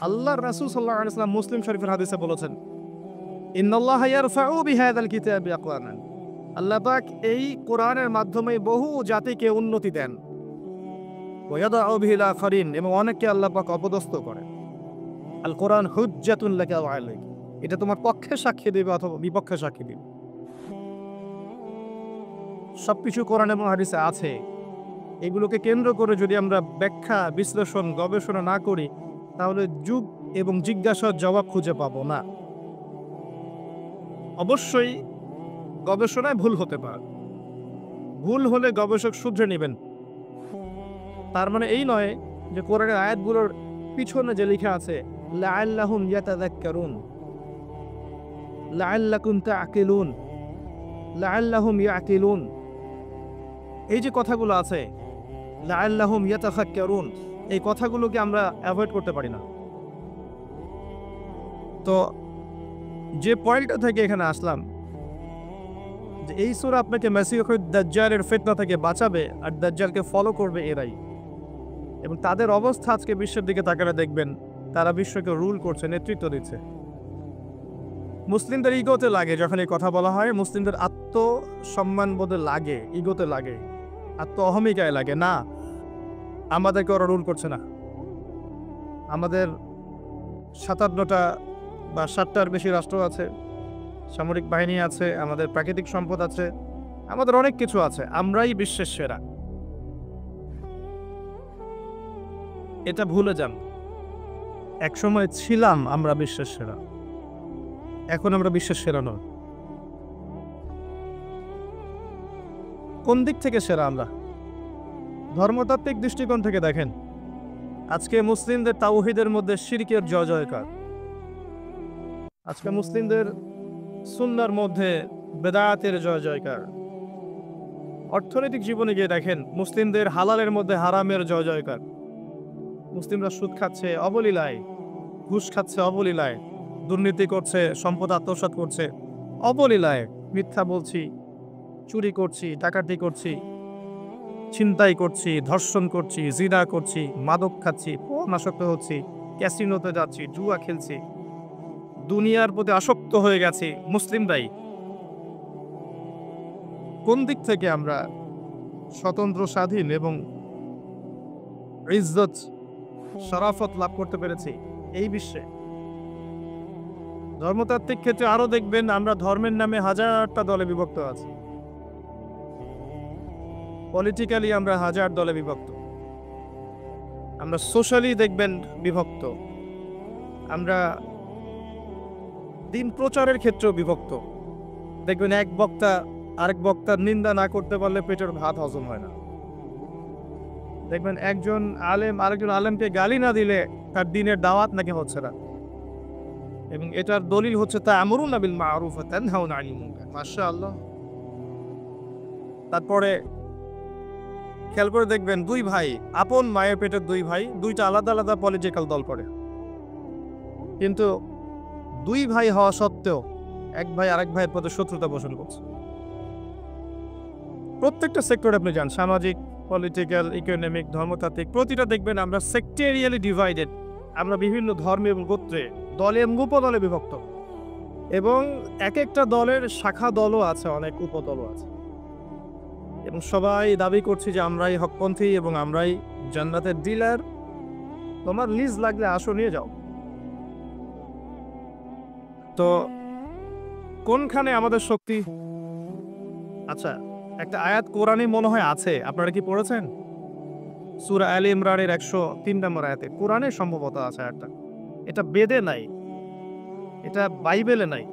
আল্লাহর রাসূল সাল্লাল্লাহু আলাইহি ওয়াসাল্লাম মুসলিম শরীফের হাদিসে বলেছেন, ইন্নাল্লাহা ইয়ারফাউ বিহাযাল কিতাবি আকওয়ামান। আল্লাহ পাক এই কোরআনের মাধ্যমে বহু জাতিকে উন্নতি দেন। ওয়া ইয়াদাউ বিহিল আখারিন, এবং অনেককে আল্লাহ পাক অপদস্থ করেন। আল কোরআন হুজ্জাতুন লাকা ওয়া আলাইক, এটা তোমার পক্ষে সাক্ষী দেবে অথবা বিপক্ষে সাক্ষী দেবে। সবকিছু কোরআন এবং হাদিসে আছে। এগুলোকে কেন্দ্র করে যদি আমরা ব্যাখ্যা, বিশ্লেষণ, গবেষণা না করি, তাহলে যুগ এবং জিজ্ঞাসার জবাব খুঁজে পাবো না। অবশ্যই গবেষণায় ভুল হতে পারে, ভুল হলে গবেষক শুধরে নেবেন। তার মানে এই নয় যে কোরআনের আয়াতগুলোর পিছনে যে লেখা আছে লাআল্লাহুম ইয়াতাযাক্কারুন, লাআল্লাকুম তা'কিলুন, লাআল্লাহুম ইয়াকিলুন, এই যে কথাগুলো আছে লাআল্লাহুম ইয়াতাফাক্কারুন, এই কথাগুলোকে আমরা অ্যাভয়েড করতে পারি না। তো যে পয়েন্টটা থেকে এখানে আসলাম, যে এই সূরা আপনাকে মাসিহুদ দাজ্জালের ফিতনা থেকে বাঁচাবে, আর দাজ্জালকে ফলো করবে এরাই। এবং তাদের অবস্থা আজকে বিশ্বের দিকে তাকালে দেখবেন তারা বিশ্বকে রুল করছে, নেতৃত্ব দিচ্ছে। মুসলিমদের ইগোতে লাগে যখন এই কথা বলা হয়, মুসলিমদের আত্মসম্মানবোধে লাগে, ইগোতে লাগে, আত্ম অহমিকায় লাগে। না, আমাদেরকে ওরা রুল করছে না। আমাদের 57টা বা 7টার বেশি রাষ্ট্র আছে, সামরিক বাহিনী আছে, আমাদের প্রাকৃতিক সম্পদ আছে, আমাদের অনেক কিছু আছে। আমরাই বিশ্বের সেরা, এটা ভুলে যান। একসময় ছিলাম আমরা বিশ্বের সেরা, এখন আমরা বিশ্বের সেরা নই। কোন দিক থেকে সেরা আমরা? ধর্মতাত্ত্বিক দৃষ্টিকোণ থেকে দেখেন, আজকে মুসলিমদের তাওহীদের মধ্যে শিরকের জয় জয়কার। আজকে মুসলিমদের সুন্নাহর মধ্যে বেদাতের জয় জয়কার। অর্থনৈতিক জীবনে গিয়ে দেখেন, মুসলিমদের হালালের মধ্যে হারামের জয় জয়কার। মুসলিমরা সুদ খাচ্ছে অবলীলায়, ঘুষ খাচ্ছে অবলীলায়, দুর্নীতি করছে, সম্পদ আত্মসাৎ করছে অবলীলায়, মিথ্যা বলছি, চুরি করছি, ডাকাতি করছি, ছিনতাই করছি, ধর্ষণ করছি, জিনা করছি, মাদক খাচ্ছি, পরনাশক্ত হচ্ছি, ক্যাসিনোতে যাচ্ছি, জুয়া খেলছি, দুনিয়ার প্রতি আসক্ত হয়ে গেছি মুসলিমরাই। কোন দিক থেকে আমরা স্বতন্ত্র, স্বাধীন এবং ইজ্জত, শরাফত লাভ করতে পেরেছি এই বিশ্বে? ধর্মতাত্ত্বিক ক্ষেত্রে আরো দেখবেন আমরা ধর্মের নামে হাজারটা দলে বিভক্ত আছি। পলিটিক্যালি আমরা হাজার দলে বিভক্ত, আমরা সোশ্যালি দেখবেন বিভক্ত, আমরা দিন প্রচারের ক্ষেত্রেও বিভক্ত। দেখবেন এক বক্তা আরেক বক্তার নিন্দা না করতে পারলে পেটের ভাত হজম হয় না। দেখবেন একজন আলেম আরেকজন আলেমকে গালি না দিলে তার দিনের দাওয়াত নাকি হচ্ছে না। এবং এটার দলিল হচ্ছে তা'মুরুনা বিল মা'রুফ ওয়া তানহাউনা আনিল মুনকার। মাশাআল্লাহ। তারপরে খেয়াল করে দেখবেন দুই ভাই, আপন মায়ের পেটের দুই ভাই, দুইটা আলাদা আলাদা পলিটিক্যাল দল করে, কিন্তু দুই ভাই হওয়া সত্ত্বেও এক ভাই আরেক ভাইয়ের প্রতি শত্রুতা পোষণ করছে। প্রত্যেকটা সেক্টরে আপনি যান, সামাজিক, পলিটিক্যাল, ইকোনমিক, ধর্মতাত্ত্বিক, প্রতিটা দেখবেন আমরা সেক্টেরিয়ালি ডিভাইডেড। আমরা বিভিন্ন ধর্মে এবং গোত্রে, দলে এবং উপদলে বিভক্ত, এবং এক একটা দলের শাখা দলও আছে, অনেক উপদলও আছে, এবং সবাই দাবি করছি যে আমরাই হকপন্থী এবং আমরাই জান্নাতের ডিলার। তোমার লিজ লাগলে আসো, নিয়ে যাও। তো কোনখানে আমাদের শক্তি? আচ্ছা, একটা আয়াত কোরআনে মনে হয় আছে, আপনারা কি পড়েছেন? সূরা আলে ইমরানের 103 নম্বর আয়াতে কোরআনে সম্ভবত আছে আয়াতটা। এটা বেদে নাই, এটা বাইবেলে নাই,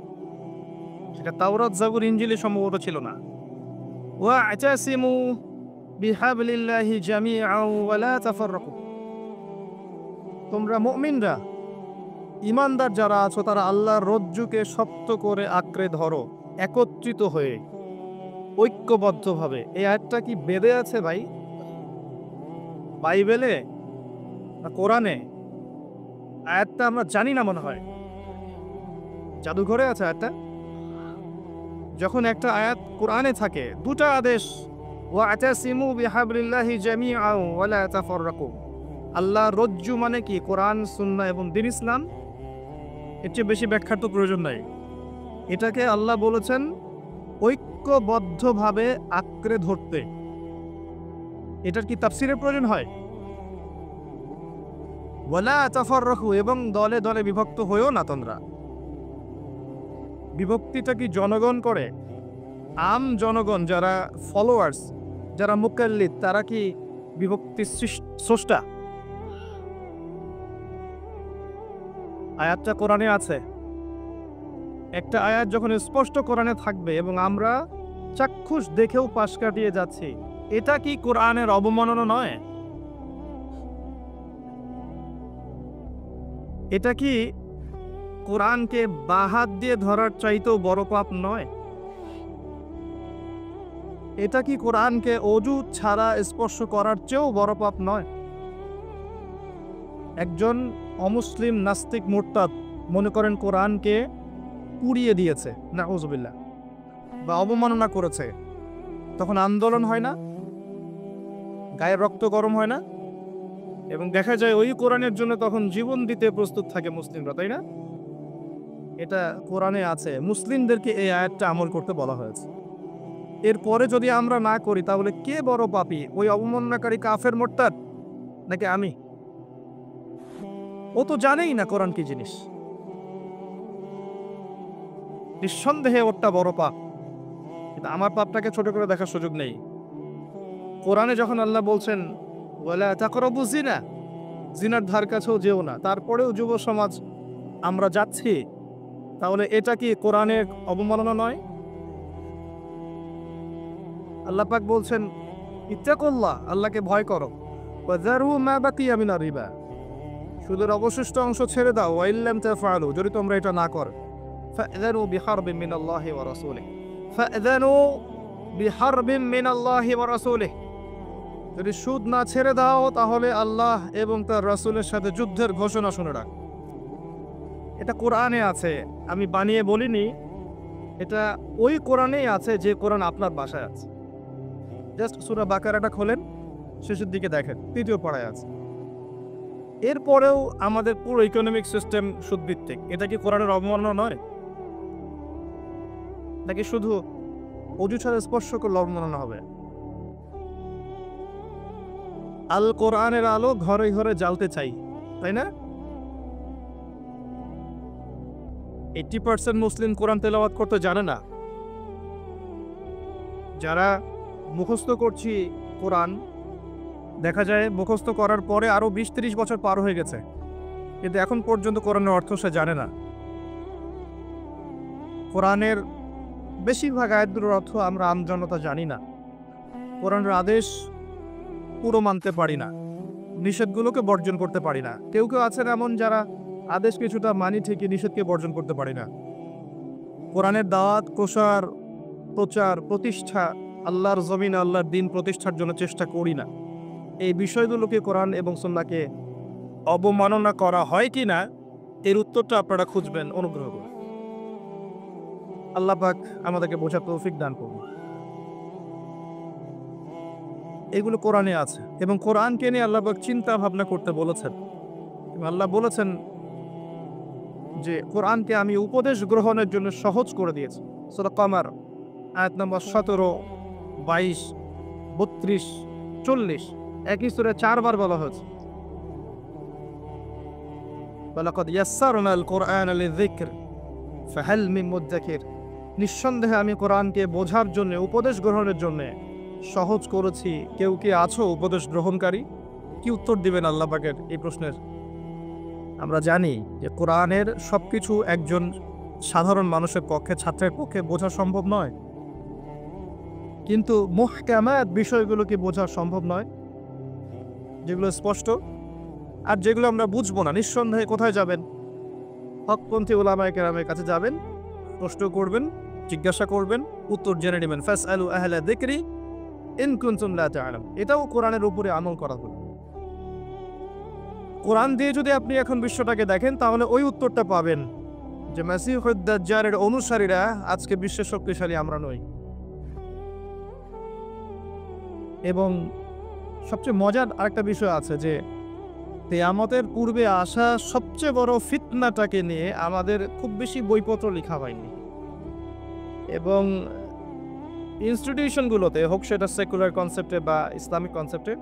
সেটা তাওরাত, জাবুর, ইনজিলে সম্ভবত ছিল না। ওয়া'তাসিমু বিহাবলিল্লাহি জামিআন ওয়া লা তাফাররাকু। তোমরা মুমিনরা, ঈমানদার যারা আছো, তারা আল্লাহর রজ্জুকে শক্ত করে আঁকড়ে ধরো, একত্রিত হয়ে, ঐক্যবদ্ধভাবে। এই আয়াতটা কি বেদে আছে ভাই? বাইবেলে না কোরআনে? আয়াতটা আমরা জানি না মনে হয়, জাদুঘরে আছে আয়াতটা। যখন একটা আয়াত কোরআনে থাকে, দুটা আদেশ, ওয়া'তাসিমু বিহাবলিল্লাহি জামিআন ওয়া লা তাফাররাকু, আল্লাহ রজ্জু মানে কি? কোরআন, সুন্নাহ এবং দ্বীন ইসলাম। এর চেয়ে বেশি ব্যাখ্যার তো প্রয়োজন নাই। এটাকে আল্লাহ বলেছেন ঐক্যবদ্ধভাবে আঁকড়ে ধরতে। এটার কি তাফসীরের প্রয়োজন হয়? ওয়ালা তাফাররাকু, এবং দলে দলে বিভক্ত হয়েও না তোমরা। বিভক্তিটা কি জনগণ করে? আম জনগণ যারা ফলোয়ার্স, যারা মুকাল্লিদ, তারা কি বিভক্তির স্রষ্টা? আয়াতটা কোরআনে আছে। একটা আয়াত যখন স্পষ্ট কোরআনে থাকবে এবং আমরা চাক্ষুষ দেখেও পাশ কাটিয়ে যাচ্ছি, এটা কি কোরআনের অবমাননা নয়? এটা কি কোরআনকে বাহাত দিয়ে ধরার চাইতেও বড় পাপ নয়? এটা কি কোরআনকে অজু ছাড়া স্পর্শ করার চেয়েও বড় পাপ নয়? একজন অমুসলিম নাস্তিক মুরতাদ মনে করেন কোরআনকে পুড়িয়ে দিয়েছে, নাউযুবিল্লাহ, বা অবমাননা করেছে, তখন আন্দোলন হয় না? গায়ের রক্ত গরম হয় না? এবং দেখা যায় ওই কোরআনের জন্য তখন জীবন দিতে প্রস্তুত থাকে মুসলিমরা, তাই না? এটা কোরআনে আছে। মুসলিমদেরকে এই আয়াতটা আমল করতে বলা হয়েছে। এরপরে যদি আমরা না করি তাহলে কে বড় পাপী? ওই অবমাননাকারী কাফের মুরতাদ নাকি আমি? ও তো জানেই না কোরআন কি জিনিস। নিঃসন্দেহে ওরটা বড় পাপ, কিন্তু আমার পাপটাকে ছোট করে দেখার সুযোগ নেই। কোরআনে যখন আল্লাহ বলছেন ওয়ালা তাকরাবু জিনা, জিনার ধার কাছেও যেও না, তারপরেও যুব সমাজ আমরা যাচ্ছি, তাহলে এটা কি কোরআনের অবমাননা নয়? আল্লাহ পাক বলছেন ইত্তাকুল্লাহ, আল্লাহকে ভয় করো, ওয়াযারু মা বাকিয়া মিনার রিবা, সুদের অবশিষ্ট অংশ ছেড়ে দাও, ওয়া ইল্লাম তাফআলু, যদি তোমরা এটা না করো, ফা'যানু বিহারবিন মিনাল্লাহি ওয়া রাসূলিহি, ফা'যানু বিহারবিন মিনাল্লাহি ওয়া রাসূলিহি, যদি সুদ না ছেড়ে দাও তাহলে আল্লাহ এবং তার রাসূলের সাথে যুদ্ধের ঘোষণা শুনে রাখ। এটা কোরআনে আছে, আমি বানিয়ে বলিনি। এটা ওই কোরআনেই আছে যে কোরআন আপনার বাসায় আছে। জাস্ট সূরা বাকারাটা খোলেন, শেষের দিকে দেখেন, তৃতীয় পারায় আছে। এরপরেও আমাদের পুরো ইকোনমিক সিস্টেম সুদভিত্তিক। এটা কি কোরআনের অবমাননা নয়? নাকি শুধু অজু ছাড়া স্পর্শ করলে অবমাননা হবে? আল কোরআনের আলো ঘরে ঘরে জ্বালতে চাই, তাই না? 80% মুসলিম কোরআন তেলাওয়াত করতে জানে না। যারা মুখস্থ করছি কোরআন, দেখা যায় মুখস্থ করার পরে আরো 20-30 বছর পার হয়ে গেছে, কিন্তু এখন পর্যন্ত কোরআনের অর্থ সে জানে না। কোরআনের বেশিরভাগ আয়াতগুলোর অর্থ আমরা আমজনতা জানি না। কোরআনের আদেশ পুরো মানতে পারি না, নিষেধগুলোকে বর্জন করতে পারি না। কেউ কেউ আছেন এমন যারা আদেশ কিছুটা মানি ঠিকই, নিষেধকে বর্জন করতে পারি না। কোরআনের দাওয়াত, প্রচার, প্রতিষ্ঠা, আল্লাহর জমিন, আল্লাহর দিন প্রতিষ্ঠার জন্য চেষ্টা করি না। এই বিষয়গুলোকে কোরআন এবং সুন্নাহকে অবমাননা করা হয় কি না, এর উত্তরটা আপনারা খুঁজবেন অনুগ্রহ করে। আল্লাহ পাক আমাদেরকে বোঝার তৌফিক দান করুন। এগুলো কোরআনে আছে এবং কোরআনকে নিয়ে আল্লাহ পাক চিন্তা ভাবনা করতে বলেছেন। আল্লাহ বলেছেন যে কোরআনকে আমি উপদেশ গ্রহণের জন্য সহজ করে দিয়েছি। সূরা কমার আয়াত নম্বর 17, 22, 32, 40 একই সূরায় 4 বার বলা হয়েছে। ওয়ালাকাদ ইয়াসসারনাল কুরআনা লিযিকর ফাহাল মিন মুদ্দাকির, নিঃসন্দেহে আমি কোরআনকে বোঝার জন্য, উপদেশ গ্রহণের জন্য সহজ করেছি। কেউ কি আছো উপদেশ গ্রহণকারী? কি উত্তর দিবেন আল্লাহ পাকের এই প্রশ্নের? আমরা জানি যে কোরআনের সবকিছু একজন সাধারণ মানুষের পক্ষে, ছাত্রের পক্ষে বোঝা সম্ভব নয়, কিন্তু মুহকামাত বিষয়গুলো কি বোঝা সম্ভব নয়, যেগুলো স্পষ্ট। আর যেগুলো আমরা বুঝবো না, নিঃসন্দেহে কোথায় যাবেন? হকপন্থী উলামায়ে কেরামের কাছে যাবেন, প্রশ্ন করবেন, জিজ্ঞাসা করবেন, উত্তর জেনে নেবেন। ফাসআলু আহলা যিকরি ইন কুনতুম লা তা'লামুন। এটাও কোরআনের উপরে আমল করা হলো। কোরআন দিয়ে যদি আপনি এখন বিশ্বটাকে দেখেন তাহলে ওই উত্তরটা পাবেন যে মাসিহুদ দাজ্জালের অনুসারীরা আজকে বিশ্বের শক্তিশালী আমরা নই। এবং সবচেয়ে মজার আরেকটা বিষয় আছে যে কিয়ামতের পূর্বে আসা সবচেয়ে বড় ফিতনাটাকে নিয়ে আমাদের খুব বেশি বইপত্র লেখা হয়নি, এবং ইনস্টিটিউশনগুলোতে হোক সেটা সেকুলার কনসেপ্টে বা ইসলামিক কনসেপ্টে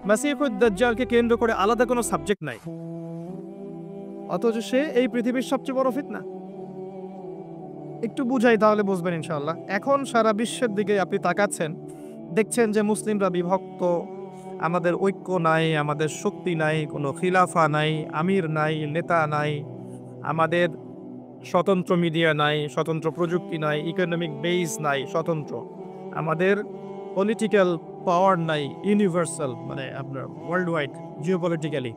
মাসিহুদ দাজ্জালকে কেন্দ্র করে আলাদা কোনো সাবজেক্ট নাই, অথচ সে এই পৃথিবীর সবচেয়ে বড় ফিতনা। একটু বুঝাই তাহলে বুঝবেন ইনশাআল্লাহ। এখন সারা বিশ্বের দিকে আপনি তাকাচ্ছেন, দেখছেন যে মুসলিমরা বিভক্ত, আমাদের ঐক্য নাই, আমাদের শক্তি নাই, কোনো খিলাফা নাই, আমির নাই, নেতা নাই, আমাদের স্বতন্ত্র মিডিয়া নাই, স্বতন্ত্র প্রযুক্তি নাই, ইকোনমিক বেস নাই স্বতন্ত্র, আমাদের পলিটিক্যাল পাওয়ার নাই ইউনিভার্সাল, মানে আপনার ওয়ার্ল্ড ওয়াইড জিওপলিটিক্যালি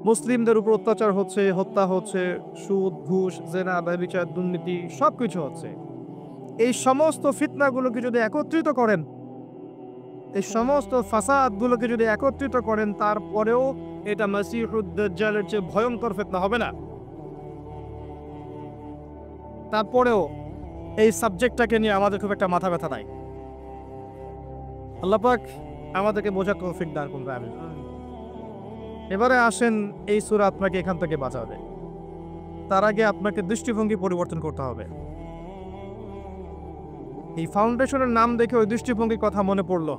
মুসলিমদের উপর অত্যাচার হচ্ছে, হত্যা হচ্ছে, সুদ ঘুষ জেনা ব্যভিচার দুর্নীতি সব কিছু হচ্ছে। এই সমস্ত ফিতনাগুলোকে যদি একত্রিত করেন, এই সমস্ত ফাসাদগুলোকে যদি একত্রিত করেন, তারপরেও এটা মাসিহুদ দাজ্জালের চেয়ে ভয়ঙ্কর ফিতনা হবে না? তারপরেও এই সাবজেক্টটাকে নিয়ে আমাদের খুব একটা মাথা ব্যথা নাই। আল্লাহ পাক আমাদেরকে বোঝার তৌফিক দান করুন, আমিন। এবারে আসেন, এই সূরা আপনাকে এখান থেকে বাঁচাবে। তার আগে আপনাকে দৃষ্টিভঙ্গি পরিবর্তন করতে হবে। এই ফাউন্ডেশনের নাম দেখে ওই দৃষ্টিভঙ্গির কথা মনে পড়ল।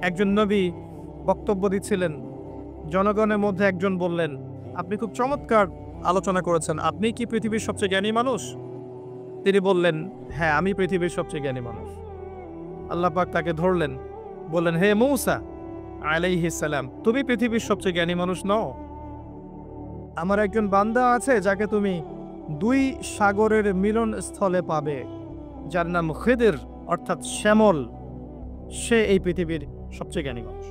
একজন নবী বক্তব্য দিচ্ছিলেন, জনগণের মধ্যে একজন বললেন, আপনি খুব চমৎকার আলোচনা করেছেন, আপনি কি পৃথিবীর সবচেয়ে জ্ঞানী মানুষ? তিনি বললেন, হ্যাঁ, আমি পৃথিবীর সবচেয়ে জ্ঞানী মানুষ। আল্লাহ পাক তাকে ধরলেন, বললেন, হে মূসা আলাইহিস সালাম, তুমি পৃথিবীর সবচেয়ে জ্ঞানী মানুষ নও। আমার একজন বান্দা আছে যাকে তুমি দুই সাগরের মিলন স্থলে পাবে, যার নাম খিদির অর্থাৎ শ্যামল, সে এই পৃথিবীর সবচেয়ে জ্ঞানী মানুষ।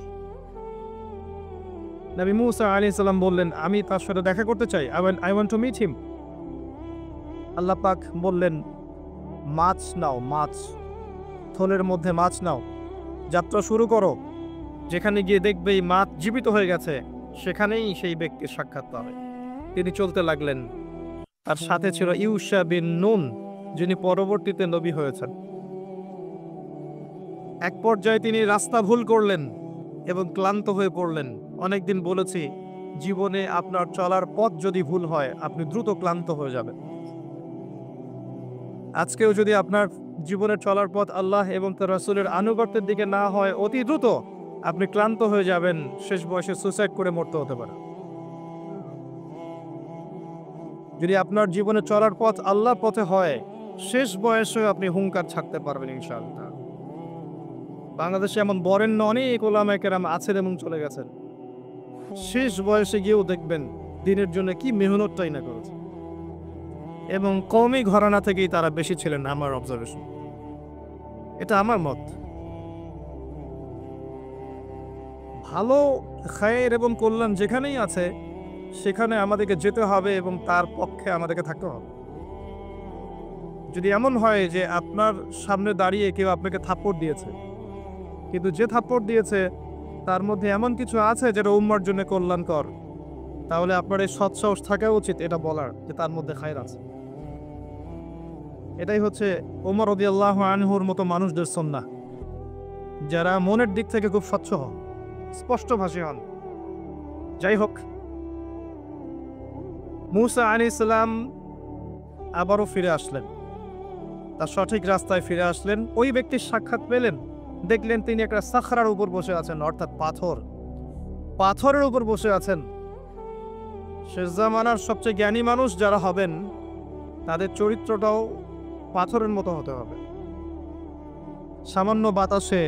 নবী মূসা আলাইহিস সালাম বললেন, আমি তার সাথে দেখা করতে চাই, I want to meet him. আল্লাহ পাক বললেন, মাছ নাও, মাছ, থলের মধ্যে মাছ নাও, যাত্রা শুরু করো। যেখানে গিয়ে দেখবে এই মাছ জীবিত হয়ে গেছে, সেখানেই সেই ব্যক্তির সাক্ষাৎ পাবে। তিনি চলতে লাগলেন। তার সাথে ছিল ইউশা বিন নুন, যিনি পরবর্তীতে নবী হয়েছেন। এক পর্যায়ে তিনি রাস্তা ভুল করলেন এবং ক্লান্ত হয়ে পড়লেন। অনেকদিন বলেছি, জীবনে আপনার চলার পথ যদি ভুল হয়, আপনি দ্রুত ক্লান্ত হয়ে যাবেন। আজকেও যদি আপনার জীবনের চলার পথ আল্লাহ এবং তার রাসূলের আনুগত্যের দিকে না হয়, অতি দ্রুত আপনি ক্লান্ত হয়ে যাবেন, শেষ বয়সে সুসাইড করে মরতে হতে পারে। যদি আপনার জীবনে চলার পথ আল্লাহর পথে হয়, শেষ বয়সে আপনি হুঙ্কার ছাড়তে পারবেন ইনশাআল্লাহ। বাংলাদেশে এমন বরেণ্য অনেক ওলামায়ে কেরাম আছেন এবং চলে গেছেন, শেষ বয়সে গিয়েও দেখবেন দিনের জন্য কি মেহনতটাই না করেছে, এবং কওমি ঘরানা থেকেই তারা বেশি ছিলেন, আমার অবজারভেশন, এটা আমার মত। ভালো খায়ের এবং কল্যাণ যেখানেই আছে, সেখানে আমাদেরকে যেতে হবে এবং তার পক্ষে আমাদেরকে থাকতে হবে। যদি এমন হয় যে আপনার সামনে দাঁড়িয়ে কেউ আপনাকে থাপ্পড় দিয়েছে, কিন্তু যে থাপ্পড় দিয়েছে তার মধ্যে এমন কিছু আছে যেটা উম্মার জন্য কল্যাণকর, তাহলে আপনার এই সৎসাহস থাকা উচিত এটা বলার যে তার মধ্যে খায়ের আছে। এটাই হচ্ছে ওমর রাদিয়াল্লাহু আনহুর মতো মানুষদের সুন্নাহ, যারা মনের দিক থেকে খুব স্বচ্ছ হন, স্পষ্টভাষী হন। যাই হোক, মূসা আলাইহিস সালাম আবারও ফিরে আসলেন, তার সঠিক রাস্তায় ফিরে আসলেন। ওই ব্যক্তির সাক্ষাৎ পেলেন, দেখলেন তিনি একটা সাখরার উপর বসে আছেন, অর্থাৎ পাথরের উপর বসে আছেন। শেষ জামানার সবচেয়ে জ্ঞানী মানুষ যারা হবেন, তাদের চরিত্রটাও পাথরের মতো হতে হবে, সামান্য বাতাসে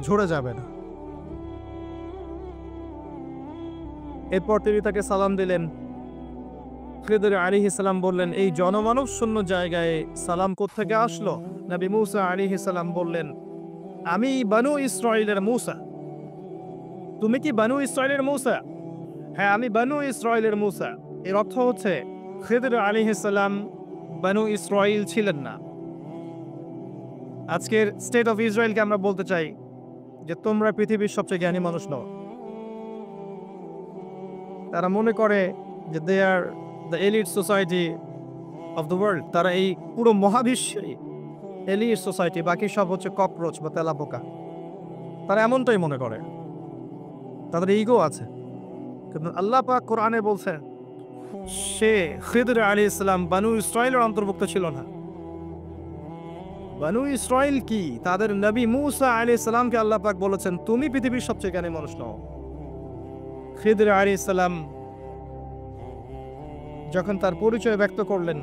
ঝরে যাবে না। এরপর তিনি তাকে সালাম দিলেন। খিদির আলাইহিস সালাম বললেন, এই জনমানব শূন্য জায়গায় সালাম কোত্থেকে আসলো? নবী মূসা আলাইহিস সালাম বললেন, আমি বানু ইসরাইলের মূসা। তুমি কি বানু ইসরাইলের মূসা? হ্যাঁ, আমি বানু ইসরাইলের মূসা। এর অর্থ হচ্ছে খিদির আলাইহিস সালাম বানু ইসরাইল ছিলেন না। আজকের স্টেট অফ ইসরায়েলকে আমরা বলতে চাই যে তোমরা পৃথিবীর সবচেয়ে জ্ঞানী মানুষ নও। তারা মনে করে যে they are the elite society of the world, তারা এই পুরো মহাবিশ্বে এলিট সোসাইটি, বাকি সব হচ্ছে ককরোচ বা তেলাপোকা। তারা এমনটাই মনে করে, তাদের ইগো আছে। কিন্তু আল্লাহ পাক কোরআনে বলছেন সে খিদর আলাইহিস সালাম বানু ইসরাইলের অন্তর্ভুক্ত ছিল না। বানু ইসরাইল কি? তাদের নবী মূসা আলাইহিস সালামকে আল্লাহ পাক বলেছেন তুমি পৃথিবীর সবচেয়ে জ্ঞানী মানুষ নও। খিদর আলাইহিস সালাম যখন তার পরিচয় ব্যক্ত করলেন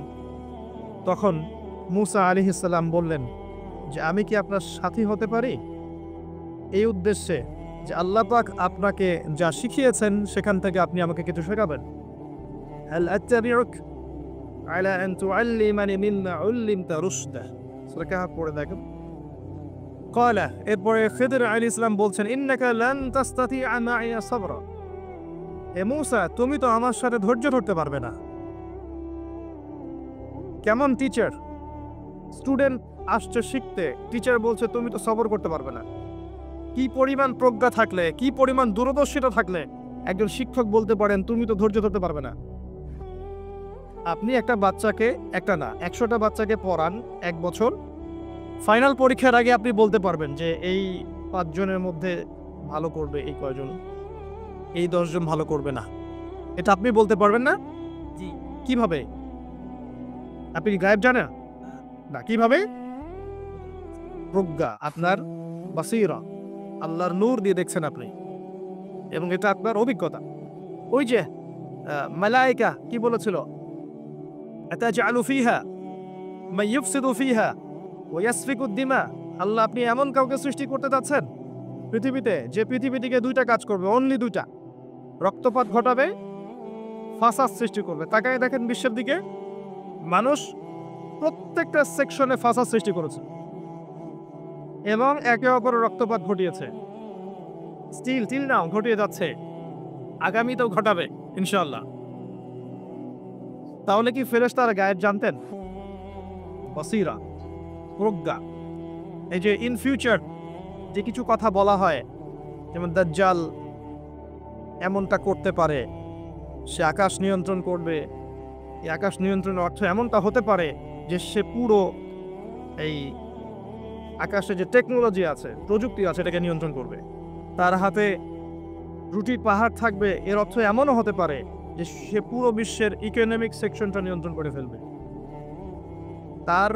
তখন মূসা আলাইহিস সালাম বললেন যে আমি কি আপনার সাথী হতে পারি, এই উদ্দেশ্যে যে আল্লাহ পাক আপনাকে যা শিখিয়েছেন সেখান থেকে আপনি আমাকে কিছু শেখাবেন। হাল আত্তাবিউক আলা আন তুআল্লিমানি মিম্মা উল্লিমতা রুশদা, সূরা কাহফ পড়ে দেখেন। ক্বালা, এরপরে খিদর আলাইহিস সালাম বলছেন ইন্নাকা লান তাসতাতিআ মাইয়া সাবরা, হে মূসা তুমি তো আমার সাথে ধৈর্য ধরতে পারবে না। কেমন টিচার, স্টুডেন্ট আসছে শিখতে, টিচার বলছে তুমি তো সবর করতে পারবে না। কি পরিমাণ প্রজ্ঞা থাকলে, কি পরিমাণ দূরদর্শিতা থাকলে একজন শিক্ষক বলতে পারেন তুমি তো ধৈর্য ধরতে পারবে না। আপনি একটা বাচ্চাকে, একটা না 100টা বাচ্চাকে পড়ান 1 বছর, ফাইনাল পরীক্ষার আগে আপনি বলতে পারবেন যে এই 5 জনের মধ্যে ভালো করবে এই কয়জন, এই 10 জন ভালো করবে না, এটা আপনি বলতে পারবেন না? জি। কিভাবে? আপনি কি গায়েব জানেন না? কিভাবে? প্রজ্ঞা, আপনার বাসীরা, আল্লাহর নূর দিয়ে দেখছেন আপনি, এবং এটা আপনার অভিজ্ঞতা। ওই যে মালায়েকা কি বলেছিল, আতাজআলু ফিহা মান ইউফসিদু ফিহা ওয়া ইয়াসফিকু দিমা, আল্লাহ আপনি এমন কাউকে সৃষ্টি করতে যাচ্ছেন পৃথিবীতে যে পৃথিবী থেকে 2টা কাজ করবে, অনলি 2টা, রক্তপাত ঘটাবে, ফাসাদ সৃষ্টি করবে। তাকায় দেখেন বিশ্বের দিকে, মানুষ প্রত্যেকটা সেকশনে ফাসাদ সৃষ্টি করেছে এবং একে অপরের রক্তপাত ঘটিয়েছে, টিল নাও ঘটিয়ে যাচ্ছে, আগামীতেও ঘটাবে ইনশাআল্লাহ। তাহলে কি ফেরেশতারা গায়েব জানতেন? বসিরা, প্রজ্ঞা। এই যে ইন ফিউচার যে কিছু কথা বলা হয়, যেমন দাজ্জাল এমনটা করতে পারে, সে আকাশ নিয়ন্ত্রণ করবে, এই আকাশ নিয়ন্ত্রণের অর্থ এমনটা হতে পারে যে সে পুরো এই আকাশে যে টেকনোলজি আছে, প্রযুক্তি আছে, এটাকে নিয়ন্ত্রণ করবে। তার হাতে রুটির পাহাড় থাকবে, এর অর্থ এমনও হতে পারে যে সে পুরো বিশ্বের ইকোনমিক সেকশনটা নিয়ন্ত্রণ করে ফেলবে। তার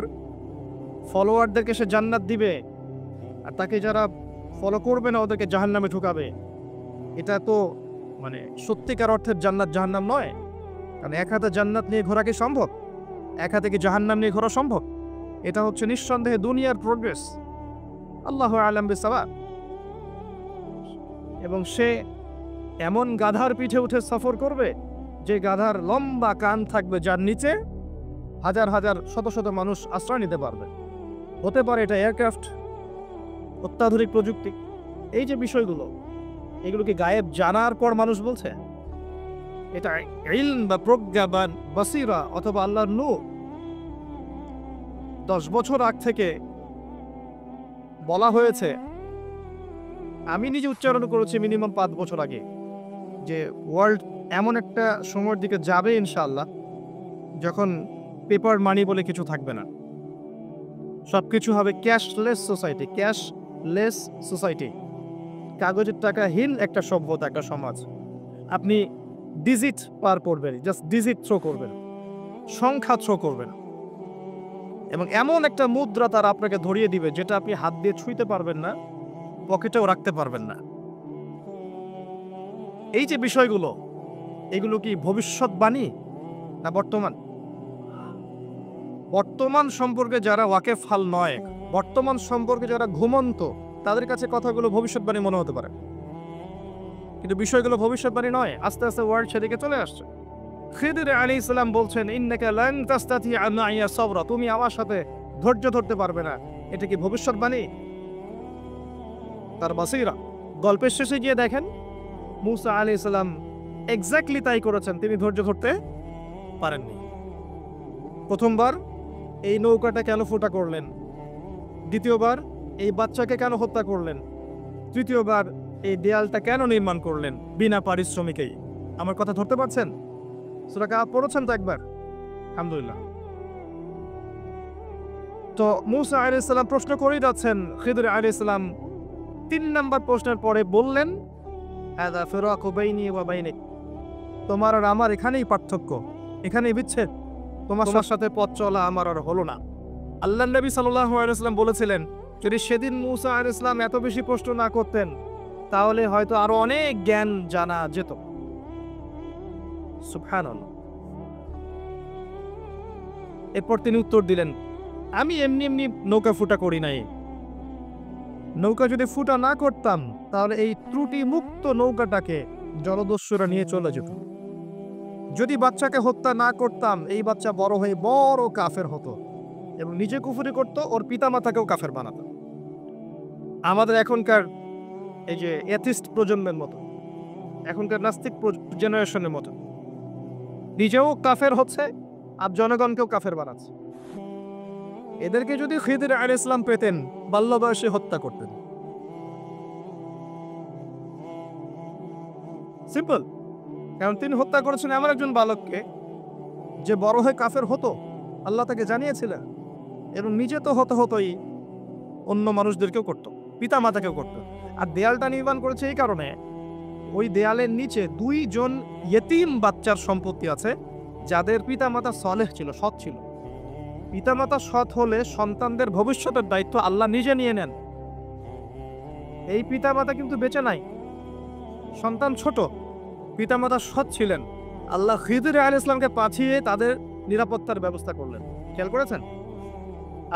ফলোয়ারদেরকে সে জান্নাত দিবে, আর তাকে যারা ফলো করবে না ওদেরকে জাহান্নামে ঢুকাবে। এটা তো মানে সত্যিকার অর্থের জান্নাত জাহান্নাম নয়, কারণ এক হাতে জান্নাত নিয়ে ঘোরা কি সম্ভব? এক হাতে কি জাহান্নাম নিয়ে ঘোরা সম্ভব? এটা হচ্ছে নিঃসন্দেহে দুনিয়ার প্রোগ্রেস, আল্লাহু আ'লাম বিসসাওয়াব। এবং সে এমন গাধার পিঠে উঠে সফর করবে যে গাধার লম্বা কান থাকবে, যার নিচে হাজার হাজার শত শত মানুষ আশ্রয় নিতে পারবে। হতে পারে এটা এয়ারক্রাফট, অত্যাধুনিক প্রযুক্তি। এই যে বিষয়গুলো, এগুলোকে গায়েব জানার পর মানুষ বলছে এটা ইলম বা প্রজ্ঞা বা বাসিরা অথবা আল্লাহর নূর। 10 বছর আগ থেকে বলা হয়েছে, আমি নিজে উচ্চারণ করেছি মিনিমাম 5 বছর আগে, যে ওয়ার্ল্ড এমন একটা সময়ের দিকে যাবে ইনশাআল্লাহ যখন পেপার মানি বলে কিছু থাকবে না, সবকিছু হবে ক্যাশলেস সোসাইটি। ক্যাশলেস সোসাইটি, কাগজের টাকাহীন একটা সভ্যতা, একটা সমাজ। আপনি ডিজিট পার করবেন, জাস্ট ডিজিট থ্রো করবেন, সংখ্যা থ্রো করবেন, এবং এমন একটা মুদ্রা তারা আপনাকে ধরিয়ে দিবে যেটা আপনি হাত দিয়ে ছুঁইতে পারবেন না, পকেটেও রাখতে পারবেন না। এই যে বিষয়গুলো, এগুলো কি ভবিষ্যৎবাণী না বর্তমান? বর্তমান সম্পর্কে যারা ওয়াকেফহাল নয়, বর্তমান সম্পর্কে যারা ঘুমন্ত, তাদের কাছে কথাগুলো ভবিষ্যৎবাণী মনে হতে পারে, কিন্তু বিষয়গুলো ভবিষ্যৎবাণী নয়। আস্তে আস্তে ওয়ার্ল্ড সেদিকে চলে আসছে। খিদর আলাইহিস সালাম বলছেন ইন্নাকা লান তাসতাতিআ মাইয়া সাবরা, তুমি আমার সাথে ধৈর্য ধরতে পারবে না। এটা কি ভবিষ্যৎবাণী? তার বাসীরা। গল্পের শেষে গিয়ে দেখেন মূসা আলাইহিস সালাম এক্স্যাক্টলি তাই করেছেন, তিনি ধৈর্য ধরতে পারেননি। প্রথমবার এই নৌকাটা কেন ফুটা করলেন, দ্বিতীয়বার এই বাচ্চাকে কেন হত্যা করলেন, তৃতীয়বার এই দেয়ালটা কেন নির্মাণ করলেন বিনা পারিশ্রমিকেই? আমার কথা ধরতে পারছেন? সূরা কাহফ পড়েছেন তো একবার? আলহামদুলিল্লাহ। তো মূসা আলাইহিস সালাম প্রশ্ন করেই যাচ্ছেন, খিদর আলাইহিস সালাম 3 নাম্বার প্রশ্নের পরে বললেন হাযা ফিরাকু বাইনি ওয়া বাইনিক, তোমার আর আমার এখানেই পার্থক্য, এখানেই বিচ্ছেদ। তোমার সাথে পথ চলা আমার আর হলো না। আল্লাহ নবী সাল্লাল্লাহু আলাইহি ওয়াসাল্লাম বলেছিলেন, যদি সেদিন মুসা আলাইহিস সালাম এত বেশি প্রশ্ন না করতেন তাহলে হয়তো আরো অনেক জ্ঞান জানা যেত। সুবহানাল্লাহ। এরপর তিনি উত্তর দিলেন, আমি এমনি এমনি নৌকা ফুটা করি নাই। নৌকা যদি ফুটা না করতাম তাহলে এই ত্রুটি মুক্ত নৌকাটাকে জলদস্যুরা নিয়ে চলে যেত। যদি বাচ্চাকে হত্যা না করতাম এই বাচ্চা বড় হয়ে বড় কাফের হতো এবং নিজে কুফরি করত, ওর পিতামাতাকেও কাফের বানাতো। আমাদের এখনকার এই যে এথিস্ট প্রজন্মের মতো, এখনকার নাস্তিক জেনারেশনের মতো, নিজেও কাফের হচ্ছে আর জনগণকেও কাফের বানাচ্ছে। এদেরকে যদি খিদির আলাইহিস সালাম পেতেন বাল্য বয়সে হত্যা করতেন। সিম্পল। কারণ তিনি হত্যা করেছেন এমন একজন বালককে যে বড় হয়ে কাফের হতো, আল্লাহ তাকে জানিয়েছিলেন, এবং নিজে তো হতোই, অন্য মানুষদেরকেও করতো, পিতা মাতাকেও করতো। আর দেয়ালটা নির্মাণ করেছে এই কারণে, ওই দেয়ালের নিচে 2 জন ইয়েতিম বাচ্চার সম্পত্তি আছে যাদের পিতা মাতা সলেহ ছিল, সৎ ছিল। পিতামাতা সৎ হলে সন্তানদের ভবিষ্যতের দায়িত্ব আল্লাহ নিজে নিয়ে নেন। এই পিতামাতা কিন্তু বেঁচে নাই, সন্তান ছোট, পিতামাতা সৎ ছিলেন, আল্লাহ খিদির আলাইহিস সালামকে পাঠিয়ে তাদের নিরাপত্তার ব্যবস্থা করলেন। খেয়াল করেছেন?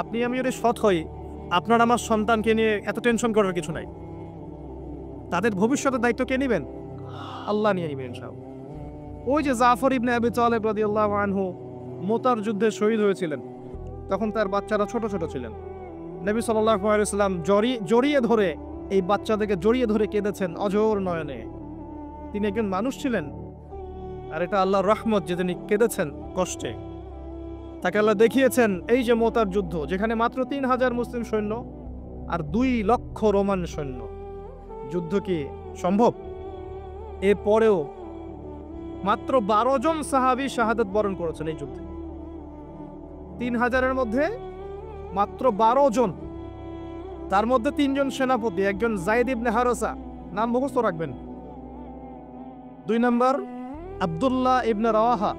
আপনি আমি যদি সৎ হই, আপনার আমার সন্তানকে নিয়ে এত টেনশন করার কিছু নাই। তাদের ভবিষ্যতের দায়িত্ব কে নেবেন? আল্লাহ নিয়ে নেবেন ইনশাআল্লাহ। ওই যে জাফর ইবনে আবি তালেব রাদিয়াল্লাহু আনহু মুতার যুদ্ধে শহীদ হয়েছিলেন, তখন তার বাচ্চারা ছোট ছোট ছিলেন। নবী সাল্লাল্লাহু আলাইহি ওয়াসাল্লাম জড়িয়ে ধরে এই বাচ্চাদেরকে জড়িয়ে ধরে কেঁদেছেন অঝোর নয়নে। তিনি একজন মানুষ ছিলেন, আর এটা আল্লাহর রহমত যে তিনি কেঁদেছেন কষ্টে। তাকে আল্লাহ দেখিয়েছেন এই যে মুতার যুদ্ধ, যেখানে মাত্র 3000 মুসলিম সৈন্য আর 2 লক্ষ রোমান সৈন্য, যুদ্ধ কি সম্ভব? এরপরেও মাত্র 12 জন সাহাবী শাহাদাত বরণ করেছেন এই যুদ্ধে। 3000-এর মধ্যে মাত্র 12 জন, তার মধ্যে 3 জন সেনাপতি, একজন যায়েদ ইবনে হারেসা, নাম মুখস্থ রাখবেন। 2 নম্বর আব্দুল্লাহ ইবনে রাওয়াহা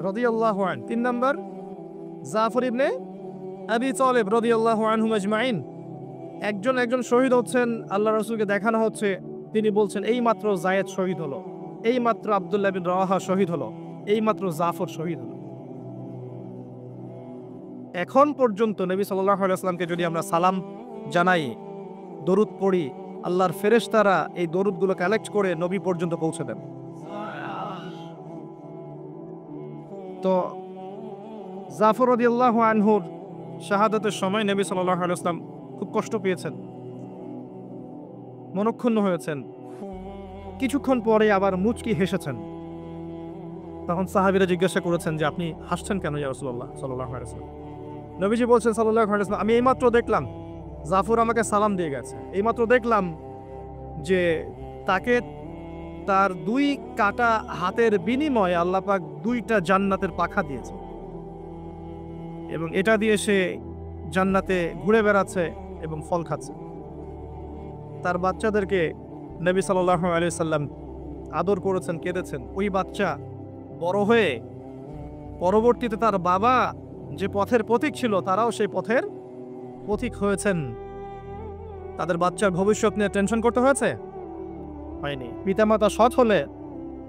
রাদিয়াল্লাহু আনহু, 3 নম্বর জাফর ইবনে আবি তালেব রাদিয়াল্লাহু আনহুম আজমাইন। একজন শহীদ হচ্ছেন, আল্লাহ রাসূলকে দেখানো হচ্ছে, তিনি বলছেন এই মাত্র যায়েদ শহীদ হলো, এই মাত্র আব্দুল্লাহ ইবনে রাওয়াহা শহীদ হলো, এই মাত্র জাফর শহীদ হলো। এখন পর্যন্ত নবী সাল্লাল্লাহু আলাইহি ওয়াসাল্লামকে যদি আমরা সালাম জানাই, দরুদ পড়ি, আল্লাহর ফেরেশতারা এই দরুদগুলো কালেক্ট করে নবী পর্যন্ত পৌঁছে দেন। তো জাফর রাদিয়াল্লাহু আনহুর শাহাদাতের সময় নবী সাল্লাল্লাহু আলাইহি ওয়াসাল্লাম খুব কষ্ট পেয়েছেন, মনক্ষুণ্ণ হয়েছেন। কিছুক্ষণ পরে আবার মুচকি হেসেছেন। তখন সাহাবীরা জিজ্ঞাসা করেছেন যে আপনি হাসছেন কেন ইয়া রাসূলুল্লাহ সাল্লাল্লাহু আলাইহি ওয়াসাল্লাম? নবীজি বলছেন সাল্লাল্লাহু আলাইহি ওয়াসাল্লাম, আমি এইমাত্র দেখলাম জাফর আমাকে সালাম দিয়ে গেছে, এইমাত্র দেখলাম যে তাকে তার 2 কাটা হাতের বিনিময়ে আল্লাহ পাক 2টা জান্নাতের পাখা দিয়েছে, এবং এটা দিয়ে সে জান্নাতে ঘুরে বেড়াচ্ছে এবং ফল খাচ্ছে। তার বাচ্চাদেরকে নবী সাল্লাল্লাহু আলাইহি ওয়াসাল্লাম আদর করেছেন, কেঁদেছেন। ওই বাচ্চা বড় হয়ে পরবর্তীতে তার বাবা যে পথের পথিক ছিল, তারাও সেই পথের পথিক হয়েছেন। তাদের বাচ্চার ভবিষ্যৎ নিয়ে টেনশন করতে হয়েছে? হয়নি। পিতামাতা সৎ হলে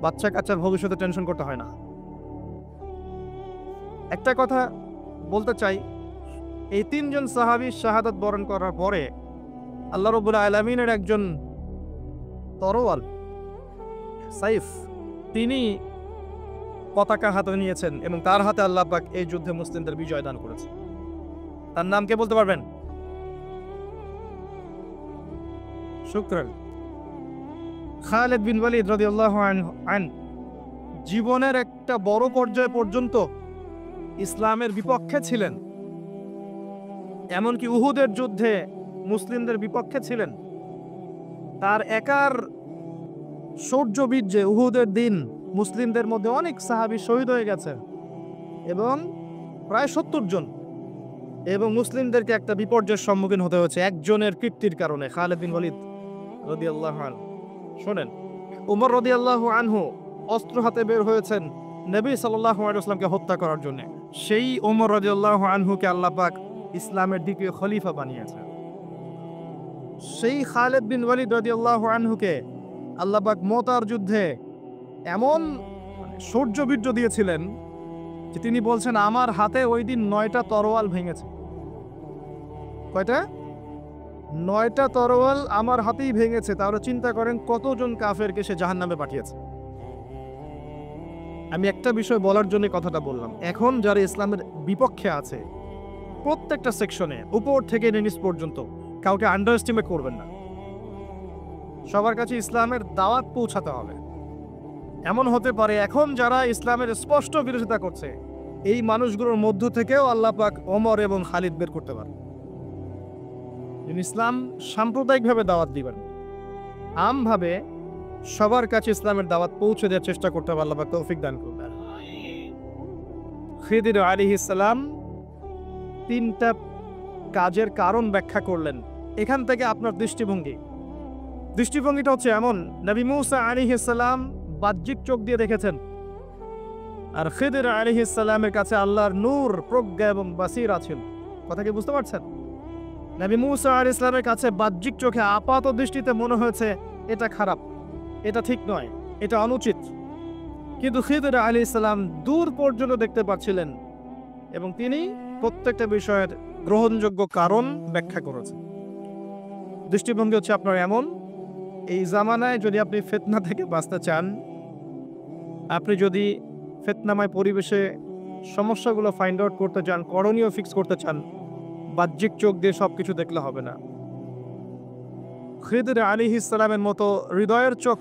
বাচ্চা কাচ্চার ভবিষ্যতে টেনশন করতে হয় না। একটা কথা বলতে চাই, এই 3 জন সাহাবী শাহাদাত বরণ করার পরে আল্লাহ রাব্বুল আলামিনের একজন তরোয়াল সাইফ, তিনি পতাকা হাতে নিয়েছেন এবং তার হাতে আল্লাহ পাক এই যুদ্ধে মুসলিমদের বিজয় দান করেছে। তার নাম কে বলতে পারবেন? শুকরান। খালিদ বিন ওয়ালিদ রাদিয়াল্লাহু আনহু জীবনের একটা বড় পর্যায় পর্যন্ত ইসলামের বিপক্ষে ছিলেন, এমনকি উহুদের যুদ্ধে মুসলিমদের বিপক্ষে ছিলেন। তার একার শৌর্যবীর্যে উহুদের দিন মুসলিমদের মধ্যে অনেক সাহাবী শহীদ হয়ে গেছে, এবং প্রায় 70 জন, এবং মুসলিমদেরকে একটা বিপর্যয়ের সম্মুখীন হতে হয়েছে একজনের কীর্তির কারণে, খালিদ বিন ওয়ালিদ রাদিয়াল্লাহু আনহু। শোনেন, উমর রাদিয়াল্লাহু আনহু অস্ত্র হাতে বের হয়েছেন নবী সাল্লাল্লাহু আলাইহি ওয়াসাল্লামকে হত্যা করার জন্য। সেই ওমর রাদিয়াল্লাহু আনহুকে আল্লাহ পাক ইসলামের দ্বিতীয় খলিফা বানিয়েছেন। সেই খালিদ বিন ওয়ালিদ রাদিয়াল্লাহু আনহুকে আল্লাহ পাক মুতার যুদ্ধে এমন শৌর্যবীর্য দিয়েছিলেন যে তিনি বলছেন আমার হাতে ওই দিন 9টা তরোয়াল ভেঙেছে। কয়টা? 9টা তরোয়াল আমার হাতেই ভেঙেছে। তাহলে চিন্তা করেন কতজন কাফেরকে সে জাহান্নামে পাঠিয়েছে। আমি একটা বিষয় বলার জন্য কথাটা বললাম। এখন যারা ইসলামের বিপক্ষে আছে প্রত্যেকটা সেকশনে উপর থেকে নিচ পর্যন্ত কাউকে আন্ডার এস্টিমেট করবেন না। সবার কাছে ইসলামের দাওয়াত পৌঁছাতে হবে। এমন হতে পারে এখন যারা ইসলামের স্পষ্ট বিরোধিতা করছে এই মানুষগুলোর মধ্য থেকেও আল্লাহ পাক ওমর এবং খালিদ বের করতে পারে। ইসলাম সাম্প্রদায়িকভাবে দাওয়াত দিবেন, আমভাবে সবার কাছে ইসলামের দাওয়াত পৌঁছে দেওয়ার চেষ্টা করতে হবে। আল্লাহ পাক তৌফিক দান করবেন। খিদির আলাইহিস সালাম 3টা কাজের কারণ ব্যাখ্যা করলেন। এখান থেকে আপনার দৃষ্টিভঙ্গিটা হচ্ছে এমন, নবী মূসা আলাইহিস সালাম বাহ্যিক চোখ দিয়ে দেখেছেন, আর খিদির আলাইহিস সালামের কাছে আল্লাহর নূর, প্রজ্ঞা এবং বাসীরা ছিল। কথা কি বুঝতে পারছেন? নবী মূসা আলাইহিস সালামের কাছে বাহ্যিক চোখে আপাত দৃষ্টিতে মনে হয়েছে এটা খারাপ, এটা ঠিক নয়, এটা অনুচিত, কিন্তু খিদির আলাইহিস সালাম দূর পর্যন্ত দেখতে পাচ্ছিলেন এবং তিনি প্রত্যেকটা বিষয়ের গ্রহণযোগ্য কারণ ব্যাখ্যা করেছেন। দৃষ্টিভঙ্গি হচ্ছে আপনার এমন, এই জামানায় যদি আপনি ফিতনা থেকে বাঁচতে চান, আপনি যদি ফিতনাময় পরিবেশে সমস্যাগুলো ফাইন্ড আউট করতে চান, করণীয় ফিক্স করতে চান, বাহ্যিক চোখ দিয়ে সবকিছু দেখলে হবে না। খিদির আলাইহিস সালামের মতো হৃদয়ের চোখ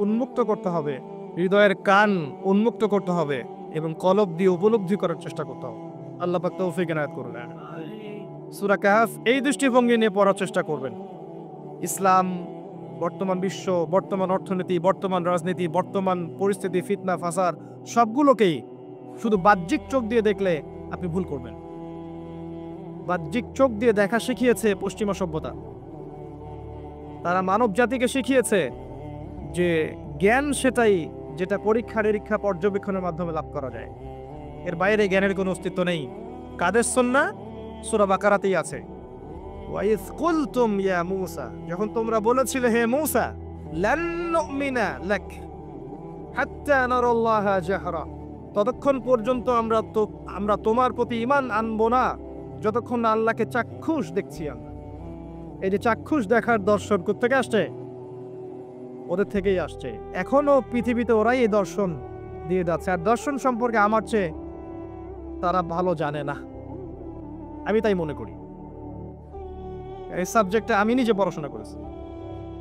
উন্মুক্ত করতে হবে, হৃদয়ের কান উন্মুক্ত করতে হবে এবং কলব দিয়ে উপলব্ধি করার চেষ্টা করতে হবে। আল্লাহ পাক তৌফিক এনায়েত করুন। সূরা কাহফ এই দৃষ্টিভঙ্গি নিয়ে পড়ার চেষ্টা করবেন। ইসলাম, বর্তমান বিশ্ব, বর্তমান অর্থনীতি, বর্তমান রাজনীতি, বর্তমান পরিস্থিতি, ফিতনা ফাসাদ সবগুলোকেই শুধু বাহ্যিক চোখ দিয়ে দেখলে আপনি ভুল করবেন। বাহ্যিক চোখ দিয়ে দেখা শিখিয়েছে পশ্চিমা সভ্যতা। তারা মানব জাতিকে শিখিয়েছে যে জ্ঞান সেটাই যেটা পরীক্ষা নিরীক্ষা পর্যবেক্ষণের মাধ্যমে লাভ করা যায়, এর বাইরে জ্ঞানের কোনো অস্তিত্ব নেই। কাদের সুন্নাহ? সূরা বাকারাতেই আছে, ওয়াইজ কুলতুম ইয়া মূসা, যখন তোমরা বলেছিলে হে মূসা, লান নুমিনা লাক হাত্তা নারাল্লাহা জাহরা, ততক্ষণ পর্যন্ত আমরা তোমার প্রতি ঈমান আনবো না যতক্ষণ না আল্লাহকে চাক্ষুষ দেখছি। আমরা এই যে চাক্ষুষ দেখার দর্শন কোত্থেকে আসছে? ওদের থেকেই আসছে। এখনো পৃথিবীতে ওরাই এই দর্শন দিয়ে যাচ্ছে, আর দর্শন সম্পর্কে আমার চেয়ে তারা ভালো জানে না, আমি তাই মনে করি। এই সাবজেক্টে আমি নিজে পড়াশোনা করেছি,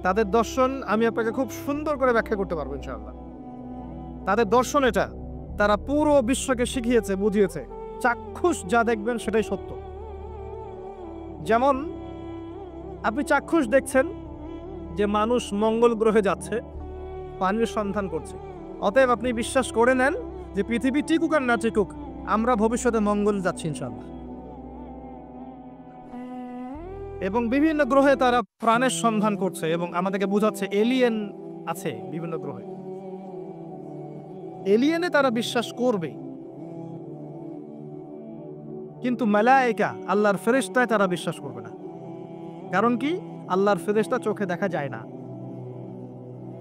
তাদের দর্শন আমি আপনাকে খুব সুন্দর করে ব্যাখ্যা করতে পারবো ইনশাআল্লাহ। তাদের দর্শন এটা, তারা পুরো বিশ্বকে শিখিয়েছে, বুঝিয়েছে চাক্ষুষ যা দেখবেন সেটাই সত্য। যেমন আপনি চাক্ষুষ দেখছেন যে মানুষ মঙ্গল গ্রহে যাচ্ছে, পানির সন্ধান করছে, অতএব আপনি বিশ্বাস করে নেন যে পৃথিবী টিকুক আর না টিকুক আমরা ভবিষ্যতে মঙ্গল যাচ্ছি ইনশাআল্লাহ। এবং বিভিন্ন গ্রহে তারা প্রাণের সন্ধান করছে এবং আমাদেরকে বোঝাচ্ছে এলিয়েন আছে বিভিন্ন গ্রহে। এলিয়েনে তারা বিশ্বাস করবে, কিন্তু মালায়েকা আল্লাহর ফেরেশতায় তারা বিশ্বাস করবে না। কারণ কি? আল্লাহর ফেরেশতা চোখে দেখা যায় না,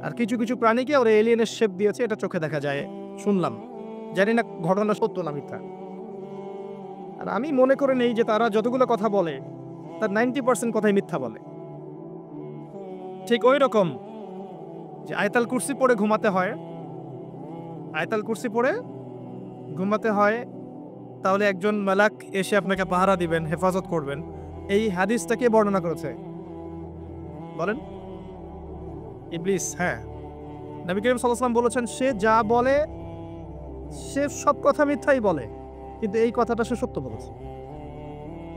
আর কিছু কিছু প্রাণীকে ওরা এলিয়েনের শেপ দিয়েছে, এটা চোখে দেখা যায় শুনলাম, জানি না ঘটনা সত্য না মিথ্যা। আর আমি মনে করে নেই যে তারা যতগুলো কথা বলে তার 90% কথাই মিথ্যা বলে। ঠিক ওই রকম যে আয়াতুল কুরসি পড়ে ঘুমাতে হয়, আয়াতুল কুরসি পড়ে ঘুমাতে হয়, তাহলে একজন মালাক এসে আপনাকে পাহারা দিবেন, হেফাজত করবেন। এই হাদিসটাকে বর্ণনা করেছে, বলেন ইবলিস। হ্যাঁ, নবী করিম সাল্লাল্লাহু আলাইহি ওয়াসাল্লাম বলেছেন সে যা বলে সে সব কথা মিথ্যাই বলে, কিন্তু এই কথাটা সে সত্য বলেছে।